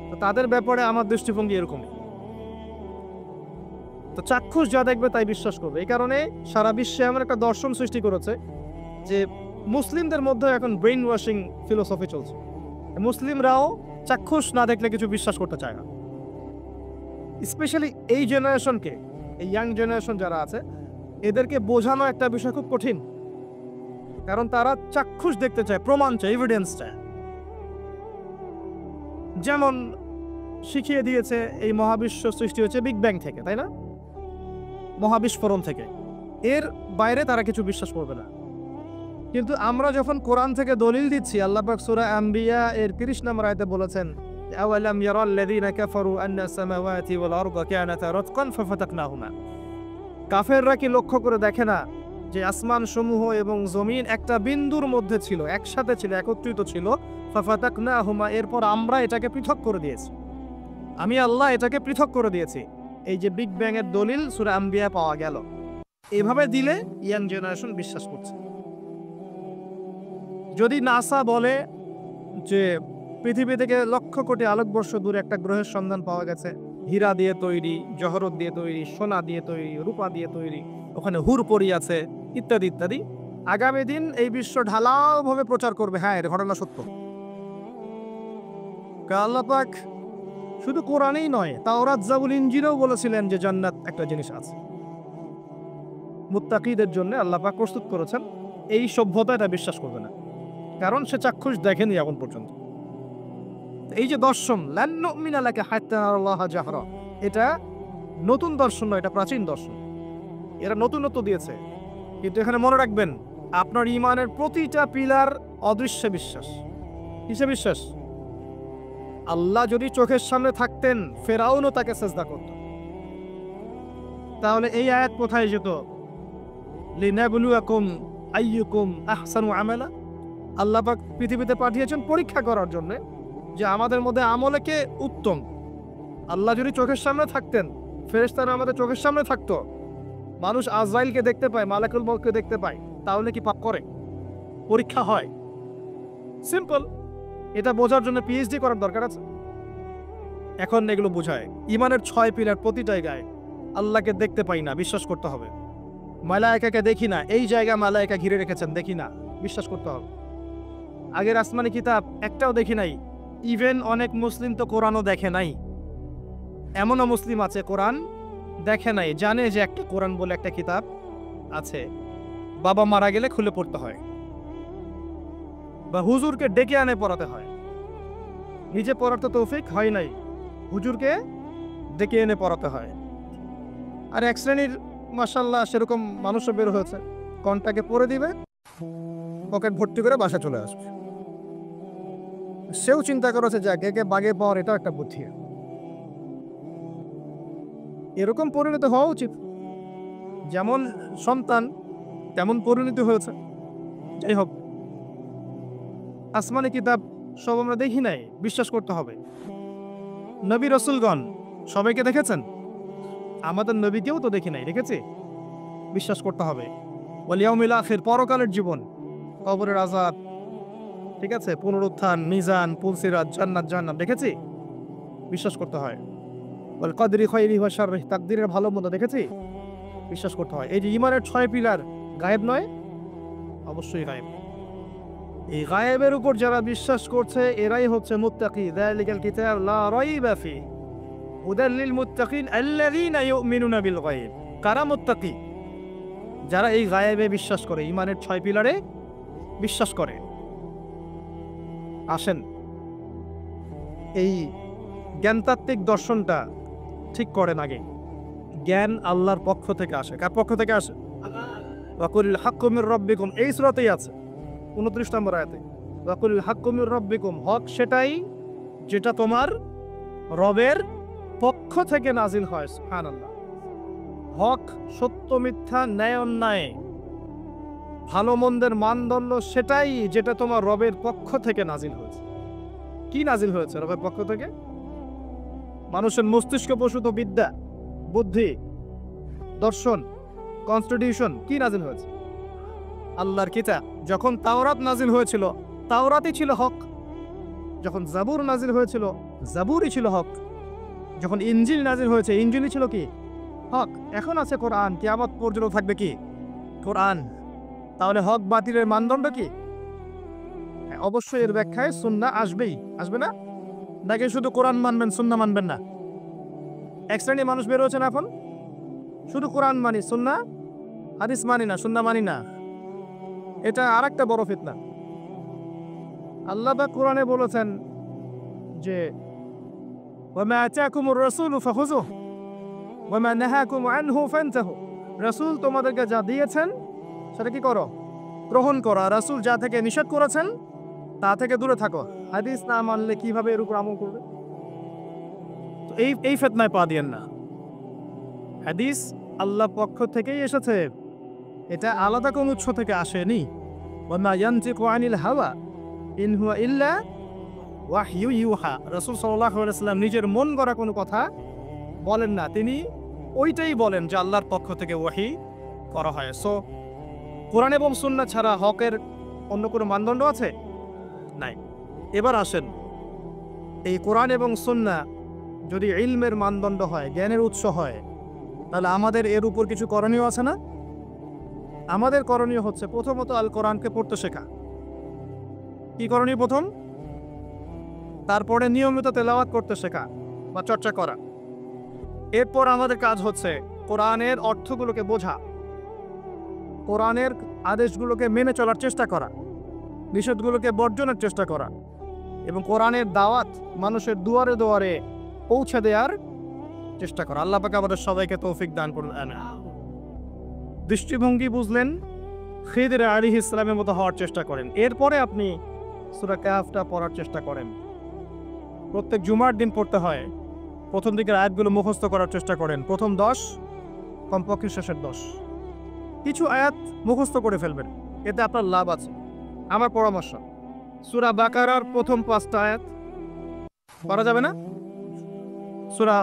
তো তাদের ব্যাপারে আমার দৃষ্টিভঙ্গি এরকমই। তো চাক্ষুষ যা দেখবে তাই বিশ্বাস করবে। এই কারণে সারা বিশ্বে এমন একটা দর্শন সৃষ্টি করেছে যে মুসলিমদের মধ্যে এখন ব্রেইন ওয়াশিং ফিলোসফি চলছে। মুসলিমরাও চাক্ষুষ না দেখলে কিছু বিশ্বাস করতে চায় না। স্পেশালি এই জেনারেশনকে, এই ইয়াং জেনারেশন যারা আছে, এদেরকে বোঝানো একটা বিষয় খুব কঠিন। কারণ তারা চাক্ষুষ দেখতে চায়, প্রমাণ চায়, এভিডেন্স চায়। যেমন শিখিয়ে দিয়েছে এই মহাবিশ্ব সৃষ্টি হয়েছে বিগ ব্যাং থেকে, তাই না? মহাবিস্ফোরণ থেকে। এর বাইরে তারা কিছু বিশ্বাস করবে না। কিন্তু আমরা যখন কোরআন থেকে দলিল দিচ্ছি, আল্লাহ পাক সূরা আম্বিয়া এর 30 নম্বর আয়াতে বলেছেন, আওয়ালাম ইয়ারাল্লাযীনা কাফারু আন্না সামাওয়াতি ওয়াল আরদা কানাতা রাতকান ফাফাতাকনাহুমা। কাফেররা কি লক্ষ্য করে দেখে না যে আসমান সমূহ এবং জমিন একটা বিন্দুর মধ্যে ছিল, একসাথে ছিল, একত্রিত ছিল। ফাফাতাকনাহুমা, এরপর আমরা এটাকে পৃথক করে দিয়েছি। আমি আল্লাহ এটাকে পৃথক করে দিয়েছি। এই যে বিগ ব্যাং এর দলিল সূরা আম্বিয়া পাওয়া গেল। এভাবে দিলে ইয়াং জেনারেশন বিশ্বাস করছে। যদি নাসা বলে যে পৃথিবী থেকে লক্ষ কোটি আলোকবর্ষ দূরে একটা গ্রহের সন্ধান পাওয়া গেছে, হীরা দিয়ে তৈরি, জহরত দিয়ে তৈরি, সোনা দিয়ে তৈরি, রূপা দিয়ে তৈরি, ওখানে হুরপরি আছে, ইত্যাদি ইত্যাদি, আগামী দিন এই বিশ্ব ঢালাওভাবে প্রচার করবে হ্যাঁ এর ঘটনা সত্য। আল্লাহ পাক শুধু কোরআনেই নয়, তাওরাত জাবুল ইনজিলেও বলেছিলেন যে জান্নাত একটা জিনিস আছে, মুত্তাকিদের জন্য আল্লাহ পাক প্রস্তুত করেছেন। এই সভ্যতা এটা বিশ্বাস করবে না, কারণ সে চাক্ষুষ দেখেনি এখন পর্যন্ত। এই যে দর্শন লান নুমিনা লাকা হাত্তা নারাল্লাহ জাহরা, এটা নতুন দর্শন নয়, এটা প্রাচীন দর্শন। এরা নতুনত্ব দিয়েছে। কিন্তু এখানে মনে রাখবেন, আপনার ঈমানের প্রতিটা পিলার অদৃশ্য বিশ্বাস। কিসে বিশ্বাস? আল্লাহ যদি চোখের সামনে থাকতেন, ফেরাউনও তাকে সিজদা করত। তাহলে এই আয়াত কোথায় যেত? লিনাবলুয়াকুম আইয়ুকুম আহসানু আমালা। আল্লাহ পাক পৃথিবীতে পাঠিয়েছেন পরীক্ষা করার জন্য যে আমাদের মধ্যে আমলে কে উত্তম। আল্লাহ যদি চোখের সামনে থাকতেন, ফেরেশতারা আমাদের চোখের সামনে থাকতো, মানুষ আজরাইলকে দেখতে পায়, মালাকুল মউতকে দেখতে পায়, তাহলে কি পাপ করে? পরীক্ষা হয়। সিম্পল। এটা বোঝার জন্য পিএইচডি করার দরকার আছে? এখন এগুলো বোঝায় ঈমানের 6 পিলার প্রতিটাই গায়ে। আল্লাহকে দেখতে পাই না, বিশ্বাস করতে হবে। মালায়েকাকে দেখি না, এই জায়গা মালায়েকা ঘিরে রেখেছেন, দেখি না, বিশ্বাস করতে হবে। আগের আসমানি কিতাব একটাও দেখি নাই। ইভেন অনেক মুসলিম তো কোরআনও দেখে নাই। এমনও মুসলিম আছে কোরআন দেখে নাই, জানে যে একটা কোরআন বলে একটা কিতাব আছে, বাবা মারা গেলে খুলে পড়তে হয় বা হুজুরকে ডেকে আনে পড়াতে হয়। নিজে পড়ার তো তৌফিক হয় নাই, হুজুরকে ডেকে এনে পড়াতে হয়। আর এক শ্রেণীর মাশাআল্লাহ সেরকম মানুষও বের হয়েছে, কনটাকে পড়ে দিবে, পকেট ভর্তি করে বাসা চলে আসবে। সেও চিন্তা করেছে যে কে বাগে পাওয়ার এটাও একটা বুদ্ধি। এরকম পরিণত হওয়া উচিত। যেমন সন্তান তেমন পরিণতি হয়েছে। যাই হোক, আসমানি কিতাব সব আমরা দেখি নাই, বিশ্বাস করতে হবে। নবী রাসূলগণ সবাইকে দেখেছেন? আমাদের নবীকেও তো দেখি নাই, দেখেছি? বিশ্বাস করতে হবে। ওয়াল ইয়াউমিল আখির, পরকালের জীবন, কবরের আযাব, ঠিক আছে, পুনরুত্থান, মিজান, পুলসিরাত, জান্নাত জাহান্নাম দেখেছি? বিশ্বাস করতে হয়। ওয়াল কদরি খায়রিহি ওয়া শাররিহি, তাকদীরের ভালো মন্দ দেখেছি? বিশ্বাস করতে হয়। এই যে ঈমানের 6 পিলার, গায়েব নয়? অবশ্যই গায়েব। এই গায়েবের উপর যারা বিশ্বাস করছে এরাই হচ্ছে মুত্তাকি। যালিকাল কিতাব লা রাইবা ফিহি হুদাল লিল মুত্তাকিন আল্লাযীনা ইউমিনুনা বিল গায়ব। কারা মুত্তাকি? যারা এই গায়েবে বিশ্বাস করে, ঈমানের 6 পিলারে বিশ্বাস করে। আসেন, এই জ্ঞানতাত্ত্বিক দর্শনটা ঠিক করেন আগে। জ্ঞান আল্লাহর পক্ষ থেকে আসে। কার পক্ষ থেকে আসে? ওয়াকুলিল হাক্কু মির রাব্বিকুম, এই সূরাতেই আছে 29 নম্বর আয়াতে। ওয়াকুলিল হাক্কু মির রাব্বিকুম, হক সেটাই যেটা তোমার রবের পক্ষ থেকে নাজিল হয়। সুবহানাল্লাহ। হক, সত্য, মিথ্যা, ন্যায় অন্যায়, ভালো মন্দের মানদণ্ড সেটাই যেটা তোমার রবের পক্ষ থেকে নাজিল হয়েছে। কি নাজিল হয়েছে রবের পক্ষ থেকে? মানুষের মস্তিষ্ক প্রসূত বিদ্যা, বুদ্ধি, দর্শন, কনস্টিটিউশন, কি নাজিল হয়েছে? আল্লাহর কিতাব। যখন তাওরাত নাজিল হয়েছিল, তাওরাতই ছিল হক। যখন জাবুর নাজিল হয়েছিল, জাবুরই ছিল হক। যখন ইনজিল নাজিল হয়েছে, ইনজিলই ছিল কি? হক। এখন আছে কোরআন, কিয়ামত পর্যন্ত থাকবে কি? কোরআন। তাহলে হক বাতিলের মানদণ্ড কি? অবশ্যই এর ব্যাখ্যায় সুন্নাহ আসবেই, আসবে না? নাকি শুধু কোরআন মানবেন, সুন্নাহ মানবেন না? এক শ্রেণীর মানুষ বের হচ্ছেন এখন, শুধু কোরআন মানি, সুন্নাহ হাদিস মানি না, সুন্নাহ মানি না। এটা আরেকটা বড় ফিতনা। আল্লাহ পাক কোরআনে বলেছেন যে ওয়ামা আতাকুমুর রাসূলু ফাখুযুহু ওয়ামা নাহাকুম আনহু ফানতাহু। রাসূল তোমাদেরকে যা দিয়েছেন সেটা কি করো? গ্রহণ করো। আর রাসূল যা থেকে নিষেধ করেছেন তা থেকে দূরে থাকো। হাদিস না মানলে কিভাবে এর উপর আমল করবে? তো এই ফিতনায় পা দিয়েন না। হাদিস আল্লাহর পক্ষ থেকেই এসেছে, এটা আলাদা কোনো উৎস থেকে আসেনি। ওয়ামা ইয়ানতিকু আনিল হাওয়া ইন হুয়া ইল্লা ওয়াহয়ু ইউহা। রাসূল সাল্লাল্লাহু আলাইহি ওয়াসাল্লাম নিজের মন গড়া কোনো কথা বলেন না, তিনি ওইটাই বলেন যে আল্লাহর পক্ষ থেকে ওয়াহি করা হয়। সো কোরআন এবং সুন্নাহ ছাড়া হকের অন্য কোনো মানদণ্ড আছে? নাই। এবার আসেন, এই কোরআন এবং সুন্নাহ যদি ইলমের মানদণ্ড হয়, জ্ঞানের উৎস হয়, তাহলে আমাদের এর উপর কিছু করণীয় আছে না? আমাদের করণীয় হচ্ছে প্রথমত আল কোরআনকে পড়তে শেখা। কি করণীয়? প্রথম, তারপরে নিয়মিত তেলাওয়াত করতে শেখা বা চর্চা করা। এরপর আমাদের কাজ হচ্ছে কোরআনের অর্থগুলোকে বোঝা, কোরআনের আদেশগুলোকে মেনে চলার চেষ্টা করা, নিষেধগুলোকে বর্জনের চেষ্টা করা এবং কোরআনের দাওয়াত মানুষের দুয়ারে দুয়ারে পৌঁছে দেওয়ার চেষ্টা করা। আল্লাহ পাক আমাদের সবাইকে তৌফিক দান করুন। দৃষ্টিভঙ্গি বুঝলেন, খিদর আলাইহিস সালামের মতো হওয়ার চেষ্টা করেন। এরপরে আপনি সূরা কাহফটা পড়ার চেষ্টা করেন। প্রত্যেক জুমার দিন পড়তে হয়। প্রথম দিকের আয়াতগুলো মুখস্থ করার চেষ্টা করেন, প্রথম 10, কমপক্ষে শেষের 10। কিছু আয়াত মুখস্থ করে ফেলবেন, এতে আপনার লাভ আছে। আমার পরামর্শ, সূরা বাকারার প্রথম 5টা আয়াত পারা যাবে না? সূরা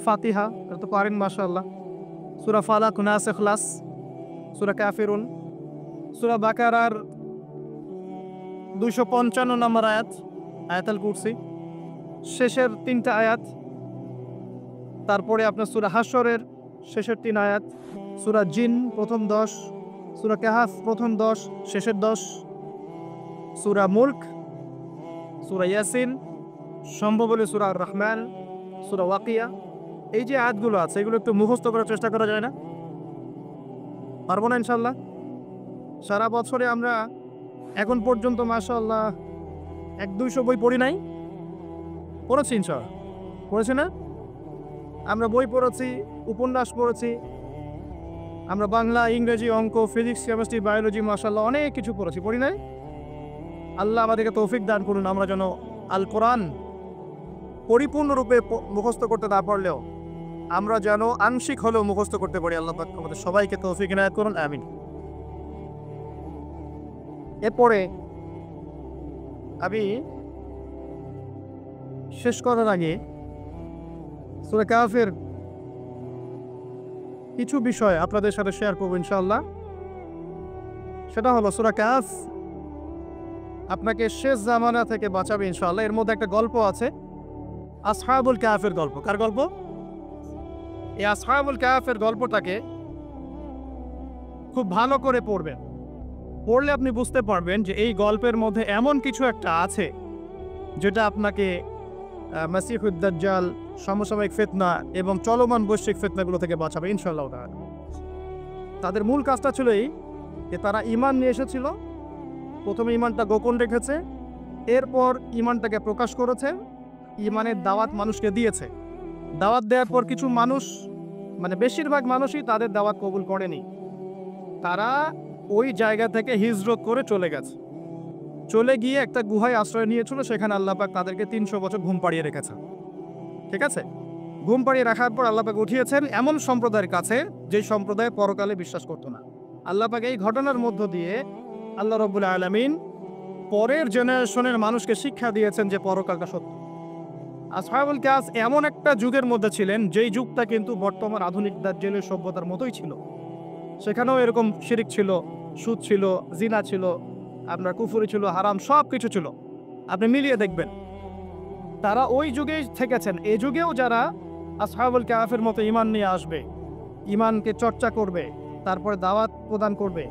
ফাতিহা এটা তো পারেন মাশাআল্লাহ, সূরা ফালাক, নাস, ইখলাস, সূরা কাফিরুন, সূরা বাকারার 255 নম্বর আয়াত আয়াতুল কুরসি, শেষের 3টা আয়াত, তারপরে আপনার সূরা হাশরের শেষের 3 আয়াত, সূরা জিন প্রথম 10, সূরা কাহফ প্রথম 10 শেষের 10, সূরা মুলক, সূরা ইয়াসিন, সম্ভব হলে সূরা আর রহমান, সূরা ওয়াকিয়া। এই যে আয়াতগুলো আছে এগুলো একটু মুখস্থ করার চেষ্টা করা যায় না? পারবো না ইনশাল্লাহ? সারা বছরে আমরা এখন পর্যন্ত মাশাআল্লাহ 100-200 বই পড়ি নাই? পড়েছি ইনশাআল্লাহ, পড়েছি না? আমরা বই পড়েছি, উপন্যাস পড়েছি, আমরা বাংলা, ইংরেজি, অঙ্ক, ফিজিক্স, কেমিস্ট্রি, বায়োলজি মাশাআল্লাহ অনেক কিছু পড়েছি, পড়ি নাই? আল্লাহ আমাদেরকে তৌফিক দান করুন, আমরা যেন আল কোরআন পরিপূর্ণরূপে মুখস্থ করতে না পারলেও আমরা যেন আংশিক হলেও মুখস্থ করতে পারি। আল্লাহ পাক আমাদের সবাইকে তৌফিক ইনায়াত করুন, আমিন। এরপরে আমি শেষ করার আগে সূরা কাহফের কিছু বিষয় আপনাদের সাথে শেয়ার করব ইনশাআল্লাহ। সেটা হলো সূরা কাহফ আপনাকে শেষ জামানা থেকে বাঁচাবে ইনশাআল্লাহ। এর মধ্যে একটা গল্প আছে, আসহাবুল কাহফের গল্প। কার গল্প? এই আসহাবুল কাহফের গল্পটাকে খুব ভালো করে পড়বেন। পড়লে আপনি বুঝতে পারবেন যে এই গল্পের মধ্যে এমন কিছু একটা আছে যেটা আপনাকে মাসিহুদ দাজ্জাল, সমসাময়িক ফিতনা এবং চলমান বৈশ্বিক ফিতনাগুলো থেকে বাঁচাবে ইনশাআল্লাহ তাআলা। তাদের মূল কাজটা ছিল এই যে তারা ঈমান নিয়ে এসেছিল, প্রথমে ঈমানটা গোপন রেখেছে, এরপর ঈমানটাকে প্রকাশ করেছে, ঈমানের দাওয়াত মানুষকে দিয়েছে। দাওয়াত দেওয়ার পর কিছু মানুষ, মানে বেশিরভাগ মানুষই তাদের দাওয়াত কবুল করেনি। তারা ওই জায়গা থেকে হিজরত করে চলে গেছে, চলে গিয়ে একটা গুহায় আশ্রয় নিয়েছিল। সেখানে আল্লাহ পাক তাদেরকে 300 বছর ঘুম পাড়িয়ে রেখেছে। ঠিক আছে, ঘুম পাড়িয়ে রাখার পর আল্লাহ পাক উঠিয়েছেন এমন সম্প্রদায়ের কাছে যেই সম্প্রদায় পরকালে বিশ্বাস করতো না। আল্লাহ পাক এই ঘটনার মধ্য দিয়ে আল্লাহ রাব্বুল আলামিন পরের জেনারেশনের মানুষকে শিক্ষা দিয়েছেন যে পরকালটা সত্য। আসহাবুল কাহফ এমন একটা যুগের মধ্যে ছিলেন যেই যুগটা কিন্তু বর্তমান আধুনিক দাজ্জালের সভ্যতার মতোই ছিল। সেখানেও এরকম শিরিক ছিল, সুদ ছিল, জিনা ছিল, আপনার কুফরি ছিল, হারাম সব কিছু ছিল। আপনি মিলিয়ে দেখবেন তারা ওই যুগেই থেকেছেন। এই যুগেও যারা আসহাবুল কাহফের মতো ঈমান নিয়ে আসবে, ঈমানকে চর্চা করবে, তারপরে দাওয়াত প্রদান করবে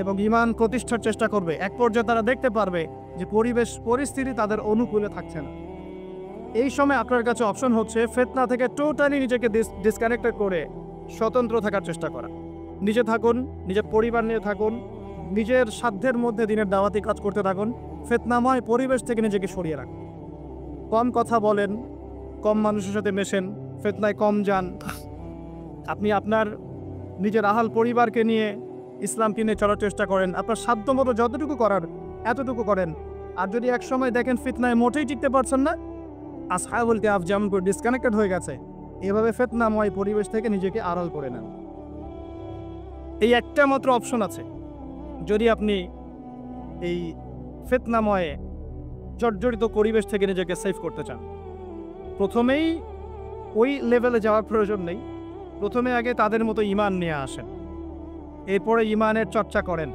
এবং ঈমান প্রতিষ্ঠার চেষ্টা করবে, এক পর্যায়ে তারা দেখতে পারবে যে পরিস্থিতি তাদের অনুকূলে থাকছে না। এই সময় আপনার কাছে অপশন হচ্ছে ফিতনা থেকে টোটালি নিজেকে ডিসকানেক্টেড করে স্বতন্ত্র থাকার চেষ্টা করা। নিজে থাকুন, নিজের পরিবার নিয়ে থাকুন, নিজের সাধ্যের মধ্যে দিনের দাওয়াতি কাজ করতে থাকুন, ফিতনাময় পরিবেশ থেকে নিজেকে সরিয়ে রাখুন। কম কথা বলেন, কম মানুষের সাথে মেশেন, ফিতনায় কম যান। আপনি আপনার নিজের আহাল পরিবারকে নিয়ে ইসলামকে নিয়ে চলার চেষ্টা করেন, আপনার সাধ্যমতো যতটুকু করার এতটুকু করেন। আর যদি এক সময় দেখেন ফিতনায় মোটেই টিকতে পারছেন না, আসহাবুল কাহফ যেমন করে ডিসকানেক্টেড হয়ে গেছে, এভাবে ফিতনাময় পরিবেশ থেকে নিজেকে আড়াল করে নেন। এই একটা মাত্র অপশন আছে যদি আপনি এই ফিতনাময় জর্জরিত পরিবেশ থেকে নিজেকে সেভ করতে চান। প্রথমেই ওই লেভেলে যাওয়ার প্রয়োজন নেই, প্রথমে আগে তাদের মতো ঈমান নিয়ে আসেন, এরপরে ঈমানের চর্চা করেন।